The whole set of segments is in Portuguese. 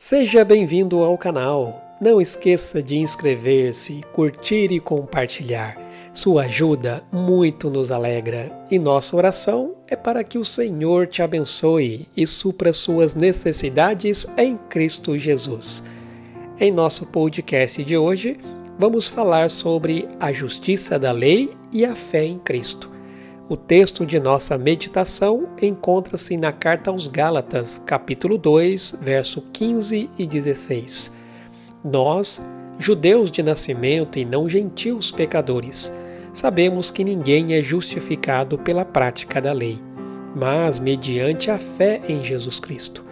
Seja bem-vindo ao canal. Não esqueça de inscrever-se, curtir e compartilhar. Sua ajuda muito nos alegra e nossa oração é para que o Senhor te abençoe e supra suas necessidades em Cristo Jesus. Em nosso podcast de hoje, vamos falar sobre a justiça da lei e a fé em Cristo. O texto de nossa meditação encontra-se na Carta aos Gálatas, capítulo 2, verso 15 e 16. Nós, judeus de nascimento e não gentios pecadores, sabemos que ninguém é justificado pela prática da lei, mas mediante a fé em Jesus Cristo.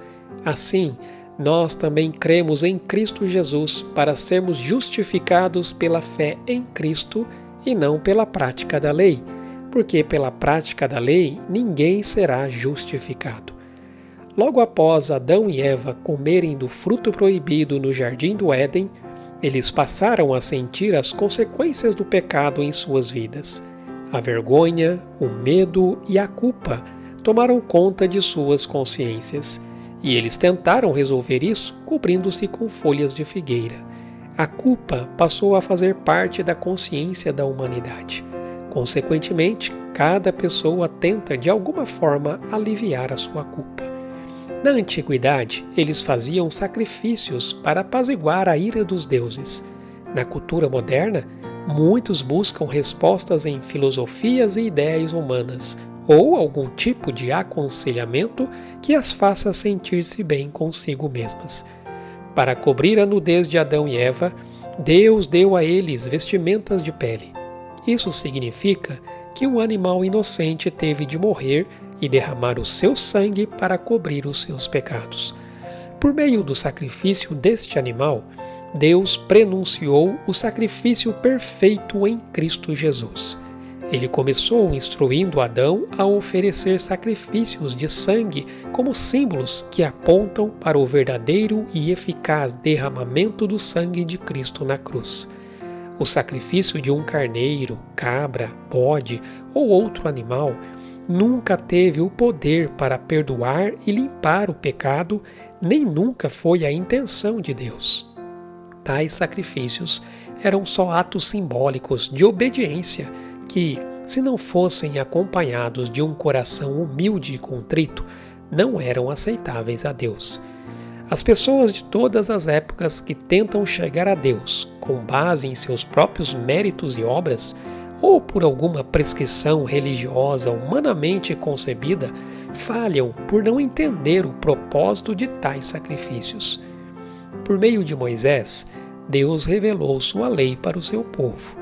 Assim, nós também cremos em Cristo Jesus para sermos justificados pela fé em Cristo e não pela prática da lei, porque pela prática da lei ninguém será justificado. Logo após Adão e Eva comerem do fruto proibido no jardim do Éden, eles passaram a sentir as consequências do pecado em suas vidas. A vergonha, o medo e a culpa tomaram conta de suas consciências, e eles tentaram resolver isso cobrindo-se com folhas de figueira. A culpa passou a fazer parte da consciência da humanidade. Consequentemente, cada pessoa tenta de alguma forma aliviar a sua culpa. Na antiguidade, eles faziam sacrifícios para apaziguar a ira dos deuses. Na cultura moderna, muitos buscam respostas em filosofias e ideias humanas, ou algum tipo de aconselhamento que as faça sentir-se bem consigo mesmas. Para cobrir a nudez de Adão e Eva, Deus deu a eles vestimentas de pele. Isso significa que um animal inocente teve de morrer e derramar o seu sangue para cobrir os seus pecados. Por meio do sacrifício deste animal, Deus prenunciou o sacrifício perfeito em Cristo Jesus. Ele começou instruindo Adão a oferecer sacrifícios de sangue como símbolos que apontam para o verdadeiro e eficaz derramamento do sangue de Cristo na cruz. O sacrifício de um carneiro, cabra, bode ou outro animal nunca teve o poder para perdoar e limpar o pecado, nem nunca foi a intenção de Deus. Tais sacrifícios eram só atos simbólicos de obediência que, se não fossem acompanhados de um coração humilde e contrito, não eram aceitáveis a Deus. As pessoas de todas as épocas que tentam chegar a Deus com base em seus próprios méritos e obras, ou por alguma prescrição religiosa humanamente concebida, falham por não entender o propósito de tais sacrifícios. Por meio de Moisés, Deus revelou sua lei para o seu povo.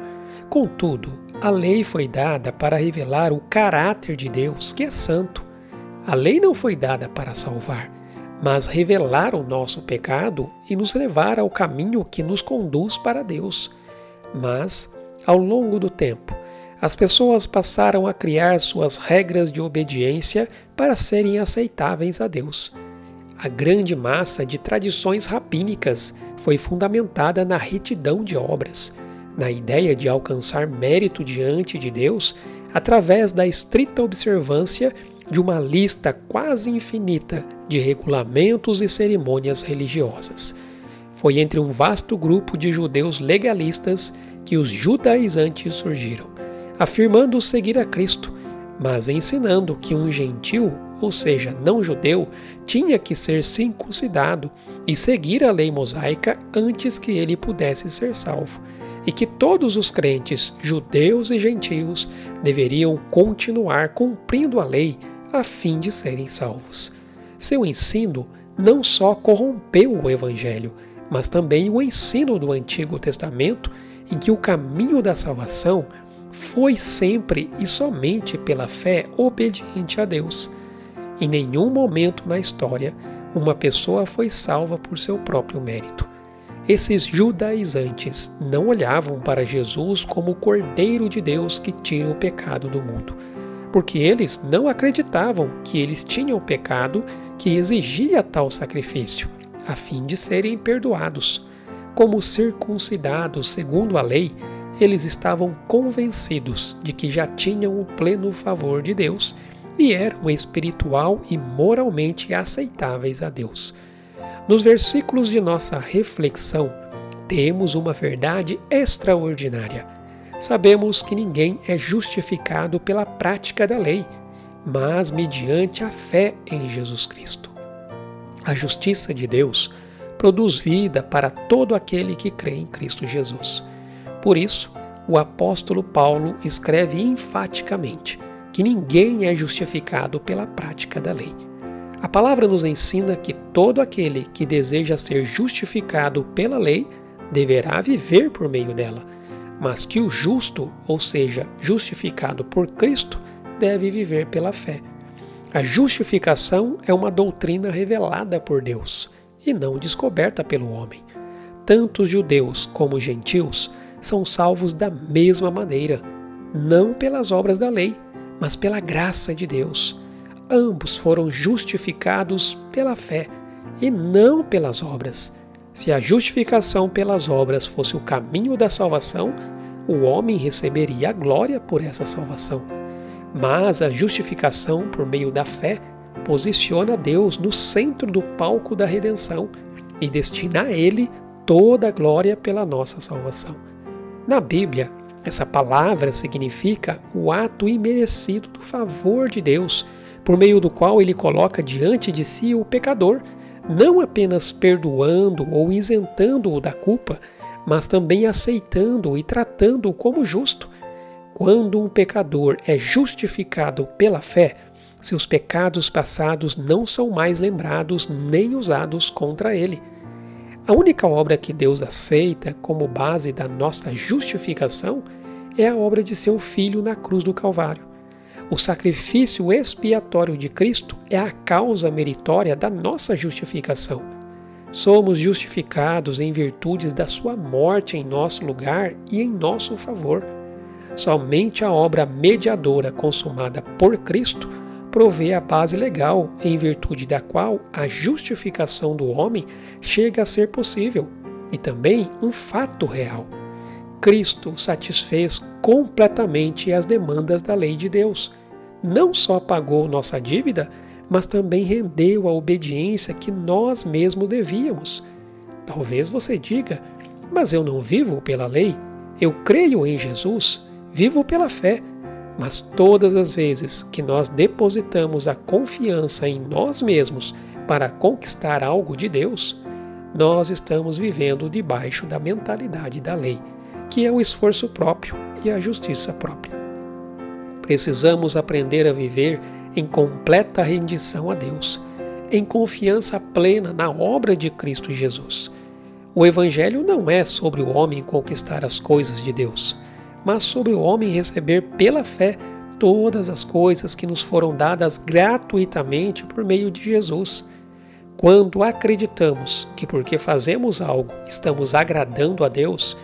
Contudo, a lei foi dada para revelar o caráter de Deus, que é santo. A lei não foi dada para salvar, mas revelar o nosso pecado e nos levar ao caminho que nos conduz para Deus. Mas, ao longo do tempo, as pessoas passaram a criar suas regras de obediência para serem aceitáveis a Deus. A grande massa de tradições rabínicas foi fundamentada na retidão de obras, na ideia de alcançar mérito diante de Deus através da estrita observância de uma lista quase infinita de regulamentos e cerimônias religiosas. Foi entre um vasto grupo de judeus legalistas que os judaizantes surgiram, afirmando seguir a Cristo, mas ensinando que um gentil, ou seja, não judeu, tinha que ser circuncidado e seguir a lei mosaica antes que ele pudesse ser salvo, e que todos os crentes, judeus e gentios, deveriam continuar cumprindo a lei a fim de serem salvos. Seu ensino não só corrompeu o Evangelho, mas também o ensino do Antigo Testamento, em que o caminho da salvação foi sempre e somente pela fé obediente a Deus. Em nenhum momento na história, uma pessoa foi salva por seu próprio mérito. Esses judaizantes não olhavam para Jesus como o Cordeiro de Deus que tira o pecado do mundo, porque eles não acreditavam que eles tinham o pecado que exigia tal sacrifício, a fim de serem perdoados. Como circuncidados segundo a lei, eles estavam convencidos de que já tinham o pleno favor de Deus e eram espiritual e moralmente aceitáveis a Deus. Nos versículos de nossa reflexão, temos uma verdade extraordinária. Sabemos que ninguém é justificado pela prática da lei, mas mediante a fé em Jesus Cristo. A justiça de Deus produz vida para todo aquele que crê em Cristo Jesus. Por isso, o apóstolo Paulo escreve enfaticamente que ninguém é justificado pela prática da lei. A palavra nos ensina que todo aquele que deseja ser justificado pela lei deverá viver por meio dela, mas que o justo, ou seja, justificado por Cristo, deve viver pela fé. A justificação é uma doutrina revelada por Deus e não descoberta pelo homem. Tanto os judeus como os gentios são salvos da mesma maneira, não pelas obras da lei, mas pela graça de Deus. Ambos foram justificados pela fé e não pelas obras. Se a justificação pelas obras fosse o caminho da salvação, o homem receberia a glória por essa salvação. Mas a justificação por meio da fé posiciona Deus no centro do palco da redenção e destina a Ele toda a glória pela nossa salvação. Na Bíblia, essa palavra significa o ato imerecido do favor de Deus, por meio do qual Ele coloca diante de si o pecador, não apenas perdoando ou isentando-o da culpa, mas também aceitando-o e tratando-o como justo. Quando um pecador é justificado pela fé, seus pecados passados não são mais lembrados nem usados contra ele. A única obra que Deus aceita como base da nossa justificação é a obra de seu Filho na cruz do Calvário. O sacrifício expiatório de Cristo é a causa meritória da nossa justificação. Somos justificados em virtude da sua morte em nosso lugar e em nosso favor. Somente a obra mediadora consumada por Cristo provê a base legal em virtude da qual a justificação do homem chega a ser possível e também um fato real. Cristo satisfez completamente as demandas da lei de Deus. Não só pagou nossa dívida, mas também rendeu a obediência que nós mesmos devíamos. Talvez você diga, mas eu não vivo pela lei, eu creio em Jesus, vivo pela fé. Mas todas as vezes que nós depositamos a confiança em nós mesmos para conquistar algo de Deus, nós estamos vivendo debaixo da mentalidade da lei, que é o esforço próprio e a justiça própria. Precisamos aprender a viver em completa rendição a Deus, em confiança plena na obra de Cristo Jesus. O Evangelho não é sobre o homem conquistar as coisas de Deus, mas sobre o homem receber pela fé todas as coisas que nos foram dadas gratuitamente por meio de Jesus. Quando acreditamos que porque fazemos algo estamos agradando a Deus,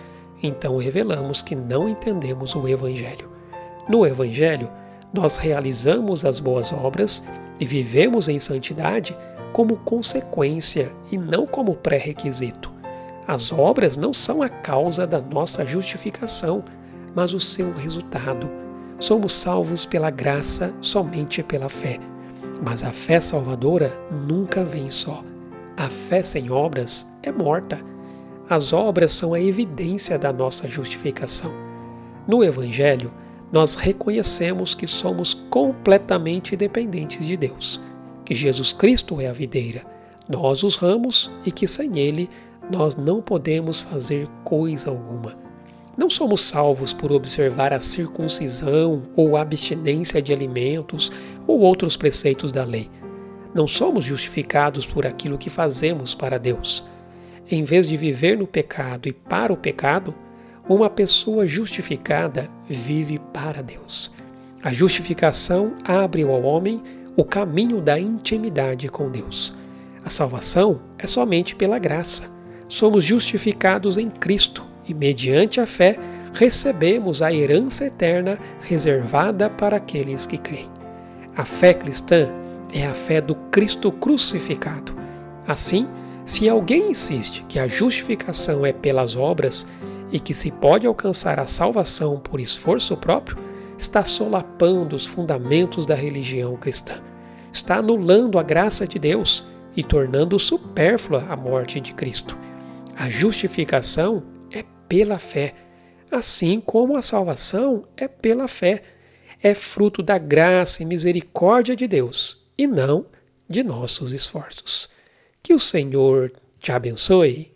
então revelamos que não entendemos o Evangelho. No Evangelho, nós realizamos as boas obras e vivemos em santidade como consequência e não como pré-requisito. As obras não são a causa da nossa justificação, mas o seu resultado. Somos salvos pela graça somente pela fé. Mas a fé salvadora nunca vem só. A fé sem obras é morta. As obras são a evidência da nossa justificação. No Evangelho, nós reconhecemos que somos completamente dependentes de Deus, que Jesus Cristo é a videira, nós os ramos e que sem Ele nós não podemos fazer coisa alguma. Não somos salvos por observar a circuncisão ou a abstinência de alimentos ou outros preceitos da lei. Não somos justificados por aquilo que fazemos para Deus. Em vez de viver no pecado e para o pecado, uma pessoa justificada vive para Deus. A justificação abre ao homem o caminho da intimidade com Deus. A salvação é somente pela graça. Somos justificados em Cristo e, mediante a fé, recebemos a herança eterna reservada para aqueles que creem. A fé cristã é a fé do Cristo crucificado. Assim, se alguém insiste que a justificação é pelas obras e que se pode alcançar a salvação por esforço próprio, está solapando os fundamentos da religião cristã. Está anulando a graça de Deus e tornando supérflua a morte de Cristo. A justificação é pela fé, assim como a salvação é pela fé. É fruto da graça e misericórdia de Deus e não de nossos esforços. Que o Senhor te abençoe.